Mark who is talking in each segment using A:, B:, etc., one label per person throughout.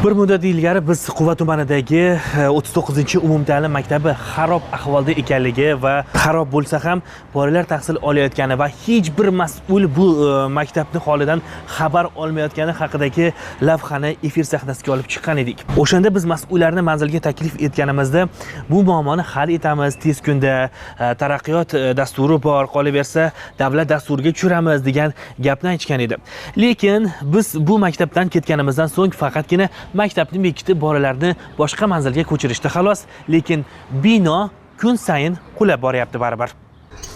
A: Bir muddat ilgari biz Quva tumanidagi 39-umumta'lim maktabi xarob ahvolda ekanligi va xarob bo'lsa ham bolalar tahsil olayotgani va hech bir mas'ul bu maktabni holidan xabar olmayotgani haqidagi lavhani efir sahnasiga olib chiqqan edik. O'shanda biz mas'ullarni manzilga taklif etganimizda bu muammoni hal etamiz, tez kunda taraqqiyot dasturi bor, qolaversa davlat dasturiga tushiramiz degan gapni aytgan edi. Lekin biz bu maktabdan ketganimizdan so'ng faqatgina maktabni bekitib bolalarni boshqa manzilga ko'chirishdi xolos, lekin bino kun sayin qulab boryapti baribir.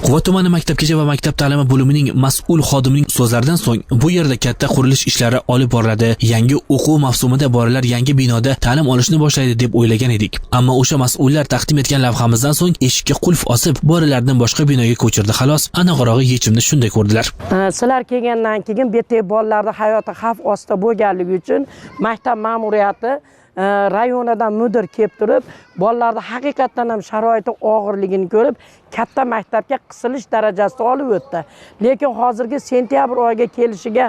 B: Quva tumani maktabgacha va maktab ta'limi bo'limining mas'ul xodimining so'zlaridan so'ng bu yerda katta qurilish ishlari olib boriladi. Yangi o'quv mavsumida bolalar yangi binoda ta'lim olishni boshlaydi deb o'ylagan edik. Ammo o'sha mas'ullar taqdim etgan lavhamizdan so'ng eshikka qulf osib, bolalarni boshqa binoga ko'chirdi xolos. Aniqrog'i yechimni shunday ko'rdilar.
C: Sizlar kelgandan keyin betek bolalarning hayoti xavf ostida bo'lganligi uchun maktab ma'muriyati rayonidan mudir kelib turib, bolalarning haqiqatan ham sharoiti og'irligini ko'rib, katta maktabga qisilish darajasida olib o'tdi. Lekin hozirgi sentyabr oyiga kelishiga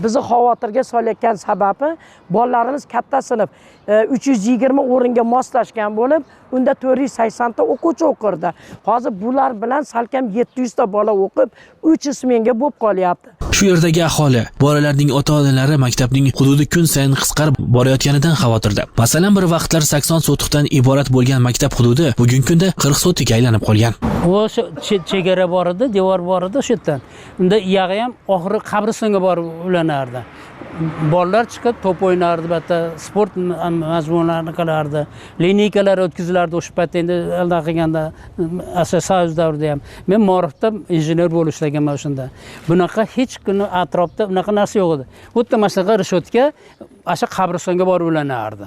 C: bizni xavotirga solayotgan sababi bolalarimiz katta sinf 320 o'ringa moslashgan bo'lib, unda 480 ta o'quvchi o'qirdi. Hozir bular bilan salkam 700 ta bola o'qib, 3 smenga bo'lib qolyapti.
B: Shu yerdagi aholi, bolalarning ota-onalari maktabning hududi kun sayin qisqarib borayotganidan xavotirda. Masalan, bir vaqtlar 80 sotixdan iborat bo'lgan maktab hududi bugungi kunda 40 sotikka aylanib qolgan.
D: O'sha chegara bor edi, devor bor edi shu yerdan. Unda iyag'i ham oxiri qabristonga borib ulanardi. Bolalar chiqib top o'ynardi, batta sport mazmunlarini qilardi. Liniykalar o'tkazilardi o'sha paytda endi alda qilganda soyuz davrida ham. Men Ma'rifda injener bo'lib ishlaganman o'shanda. Bunaqa hech kuni atrofda unaqa narsa yo'q edi. O'tda masalan rishotka asha qabristonga borib ulanardi.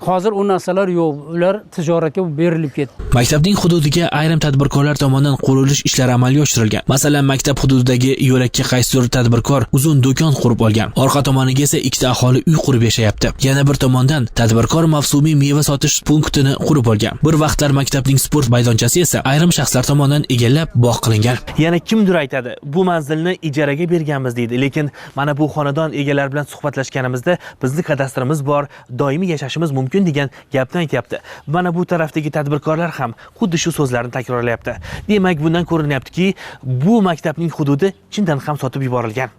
D: Hozir u narsalar yo'q. Ular tijoratga berilib ketdi.
B: Maktabning hududiga ayrim tadbirkorlar tomonidan qurilish ishlari amalga oshirilgan. Masalan, maktab hududidagi yo'lakka qaysidir tadbirkor uzun do'kon qurib olgan. Orqa tomoniga esa ikkita aholi uy qurib yashayapti. Yana bir tomondan tadbirkor mavsumiy meva sotish punktini qurib olgan. Bir vaqtlar maktabning sport maydonchasi esa ayrim shaxslar tomonidan egallab bog' qilingan.
A: Yana kimdir aytadi, bu manzilni ijaraga berganmiz deydi, lekin mana bu xonadon egalari bilan suhbatlashganimizda bizni kadastrimiz bor, doimiy yashashimiz mumkin degan gapni aytyapti. Mana bu tarafdagi tadbirkorlar ham xuddi shu so'zlarni takrorlayapti. Demak, bundan ko'rinyaptiki, bu maktabning hududi chindan ham sotib yuborilgan.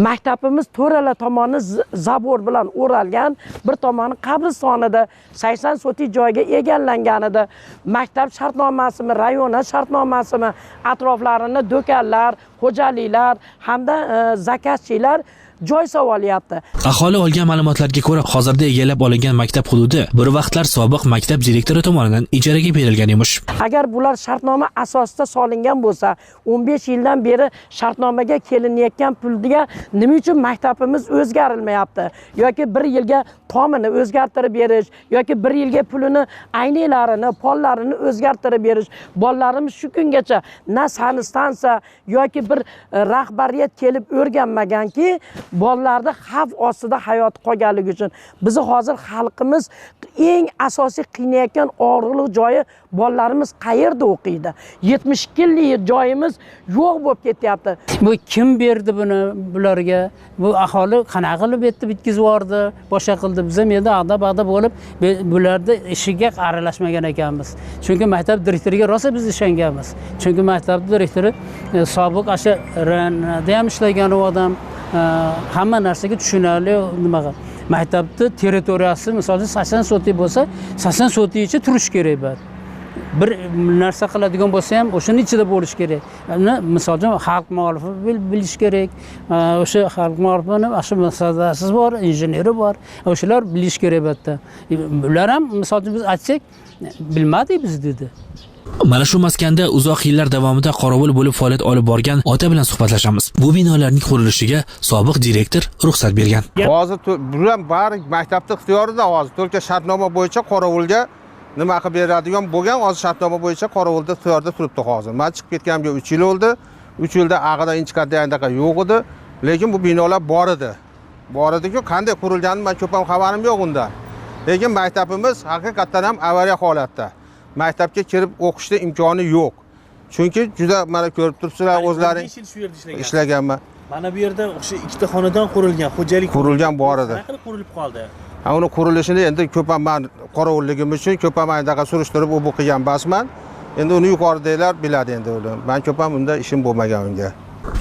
C: Maktabimiz to'rala tomoni zabor bilan o'ralgan, bir tomoni qabristonida 80 sotik joyga egallanganida. Maktab shartnomasimi, rayonat shartnomasimi, atroflarini do'konlar, xo'jaliklar hamda zakatchilar joy savolyapti.
B: Aholi olgan ma'lumotlarga ko'ra, hozirda egallab olingan maktab hududi bir vaqtlar sobiq maktab direktori tomonidan ijaraga berilgan emish.
C: Agar bular shartnoma asosida solingan bo'lsa, 15 yildan beri shartnomaga kelinayotgan pulga nima uchun maktabimiz o'zgarilmayapti? Yoki 1 yilga tomini o'zgartirib berish, yoki 1 yilga pulini, ayneklarini, pollarini o'zgartirib berish. Bolalarimiz shu kungacha na sanstansiya yoki bir rahbariyat kelib o'rganmaganki, bolalarda xavf ostida hayot qolganligi uchun bizni hozir xalqimiz eng asosiy qiynayotgan og'riqli joyi bolalarimiz qayerda o'qiydi? 72 yillik joyimiz yo'q bo'lib ketyapti.
D: Bu kim berdi buni bularga? Bu aholi qanaqa qilib bitkizib yubordi, boshqa qildi. Biz ham endi adab bo'lib bularda ishiga aralashmagan ekanmiz. Chunki maktab direktoriga rosa biz ishonganmiz. Chunki maktab direktori sobiq asha RNda ham ishlagan odam, hamma narsaga tushunarli nimaga. Maktabda territoriyasi masalan 80 sotik bo'lsa, 80 sotikcha turish kerak bor. Bir narsa qiladigan bo'lsa ham o'shaning ichida bo'lish kerak. Masalan, xalq muxolifi bilish kerak. O'sha xalq muxolifini ashu masalasiz bor, injeneri bor. O'shalar bilish kerak albatta. Ular ham masalan biz aytsak, bilmadik biz dedi.
B: Mana shu maskanda uzoq yillar davomida qorovul bo'lib faoliyat olib borgan ota bilan suhbatlashamiz. Bu binolarning qurilishiga sobiq direktor ruxsat bergan.
E: Hozir bular bari maktabning ixtiyorida hozir to'lka shartnoma bo'yicha qorovulga nima qilib beradigan bo'lgan, hozir shartnoma bo'yicha qorovulda ixtiyorda turibdi hozir. Men chiqib ketganimga 3 yil bo'ldi. 3 yilda ag'ada inchqadaydaqa yo'q edi, lekin bu binolar bor edi. Bor edi-ku, qanday qurilganini men ko'p ham xabarim yo'q undan. Lekin maktabimiz haqiqatan ham avariya holatda. Maktabga kirib o'qishda imkoni yo'q. Chunki juda mana ko'rib turibsizlar o'zlaring. 5 yil shu yerda ishlaganman.
A: Mana bu yerda o'sha ikkita xonadon qurilgan, xo'jalik
E: qurilgan bor edi.
A: Qanaqa qurilib qoldi?
E: Uni qurilishini endi ko'p ham men qorovulligim uchun ko'p ham anaqa surishtirib bu qilgan emasman. Endi uni yuqoridagilar biladi endi uni. Men ko'p ham unda ishim bo'lmagan unga.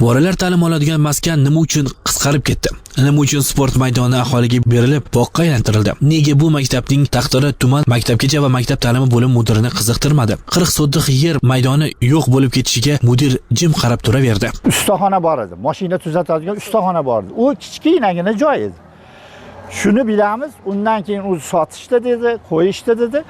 B: Bolalar ta'lim oladigan maskan nima uchun qisqarib ketdi? Nima uchun sport maydoni aholiga berilib, boqqa aylantirildi? Nega bu maktabning taqdiri tuman maktabgacha va maktab ta'limi bo'limi mudirini qiziqtirmadi? 40 sotix yer maydoni yo'q bo'lib ketishiga mudir jim qarab turaverdi.
F: Ustaxona bor edi. Mashina tuzatadigan ustaxona bor edi. U kichkinagina joy edi. Shuni bilamiz. Undan keyin u sotishdi dedi, qo'yishdi dedi.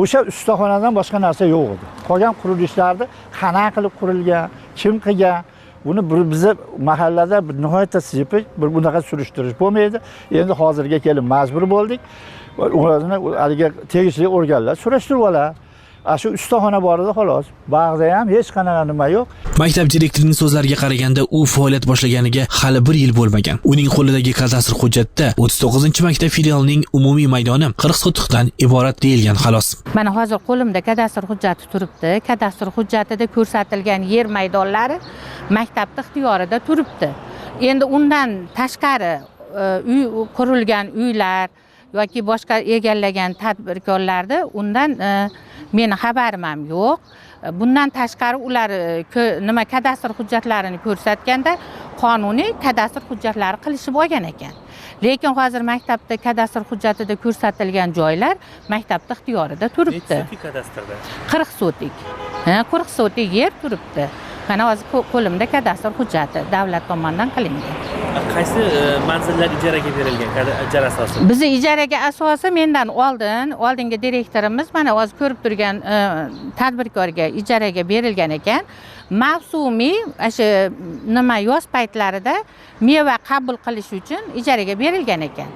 F: O'sha ustaxonadan boshqa narsa yo'q edi. Qolgan qurilishlarda qanaqa qilib qurilgan, kim qilgan, buni bizni mahallada nihoyatda sepik bir bunaqa surishtirish bo'lmaydi. Endi hozirga kelib majbur bo'ldik. Ularni haliga tegishli organlar surishtirib oladi. Shu ustaxona bor edi xolos. Bag'da ham hech qanaqa nima yo'q.
B: Maktab direktorining so'zlariga qaraganda, u faoliyat boshlaganiga hali 1 yil bo'lmagan. Uning qo'lidagi kadastr hujjatda 39-maktab filialining umumiy maydoni 40 sotixdan iborat deyilgan xolos.
G: Mana hozir qo'limda kadastr hujjati turibdi. Kadastr hujjatida ko'rsatilgan yer maydonlari maktabning ixtiyorida turibdi. Endi undan tashqari uy qurilgan uylar yoki boshqa egallagan tadbirkorlarda undan meni xabarim ham yo'q. Bundan tashqari ular nima kadastr hujjatlarini ko'rsatganda qonuniy kadastr hujjatlari qilishib olgan ekan. Lekin hozir maktabda kadastr hujjatida ko'rsatilgan joylar maktabning ixtiyorida turibdi. 40 sotik. 40 sotik yer turibdi. Mana hozir qo'limda kadastr hujjati davlat tomonidan qilingan.
A: Qaysi manzillar ijaraga berilgan? Ijara asosi.
G: Bizni ijaraga asosi mendan oldingi direktorimiz mana hozir ko'rib turgan tadbirkorga ijaraga berilgan ekan. Mavsumiy o'sha nima yoz paytlarida meva qabul qilish uchun ijaraga berilgan ekan.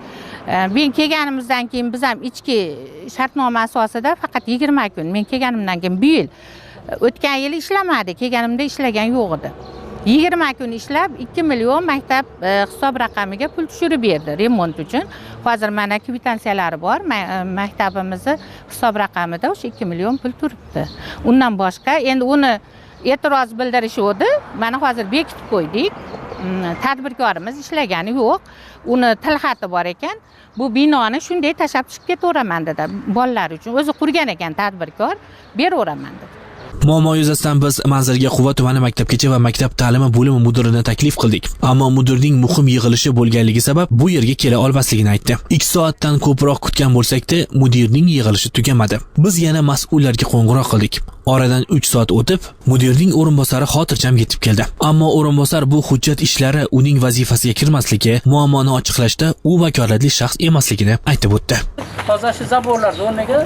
G: Men kelganimizdan keyin biz ham ichki shartnoma asosida faqat 20 kun. Men kelganimdan keyin bu yil o'tgan yil ishlamadi, kelganimda ishlagan yo'q edi. 20 kun ishlab 2 million maktab hisob raqamiga pul tushirib berdi remont uchun. Hozir mana kvitantsiyalari bor. Maktabimizni hisob raqamida o'sha 2 million pul turibdi. Undan boshqa endi uni e'tiroz bildirishdi. Mana hozir bekitib qo'ydik. Tadbirkorimiz ishlagani yo'q. Uni tilxati bor ekan. Bu binoni shunday tashab chiqib ketaveraman dedi. Bolalar uchun o'zi qurgan ekan tadbirkor, beraveraman dedi.
B: Muammo yuzasidan biz manzilga Quva tumani maktabgacha va maktab ta'limi bo'limi mudirini taklif qildik. Ammo mudirning muhim yig'ilishi bo'lganligi sabab bu yerga kela olmasligini aytdi. 2 soatdan ko'proq kutgan bo'lsak-da, mudirning yig'ilishi tugamadi. Biz yana mas'ullarga qo'ng'iroq qildik. Oradan 3 soat o'tib, mudirning o'rinbosari xotirjam yetib keldi. Ammo o'rinbosar bu hujjat ishlari uning vazifasiga kirmasligi, muammoni ochiqlashda u vakolatli shaxs emasligini aytib o'tdi.
D: Hozir shu zaborlar o'rniga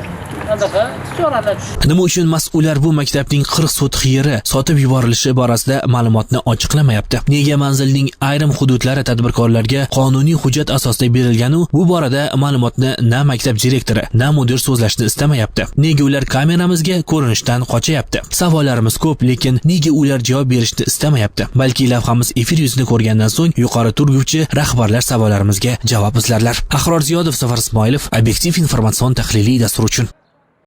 D: anaqa choralar tushdi.
B: Nima uchun mas'ullar bu maktabning 40 sotix yeri sotib yuborilishi borasida ma'lumotni ochiqlamayapti? Nega manzilning ayrim hududlari tadbirkorlarga qonuniy hujjat asosida berilgani bu borada ma'lumotni na maktab direktori, na mudir so'zlashni istamayapti? Nega ular kameramizga ko'rinishdan qochyapti? Savollarimiz ko'p, lekin nega ular javob berishni istamayapti? Balki lavhamiz efir yuzini ko'rgandan so'ng yuqori turguvchi rahbarlar savollarimizga javob izlarlar. Ahror Ziyodov, Safar Ismoilov, Obyektiv informatsion tahliliy dastur uchun.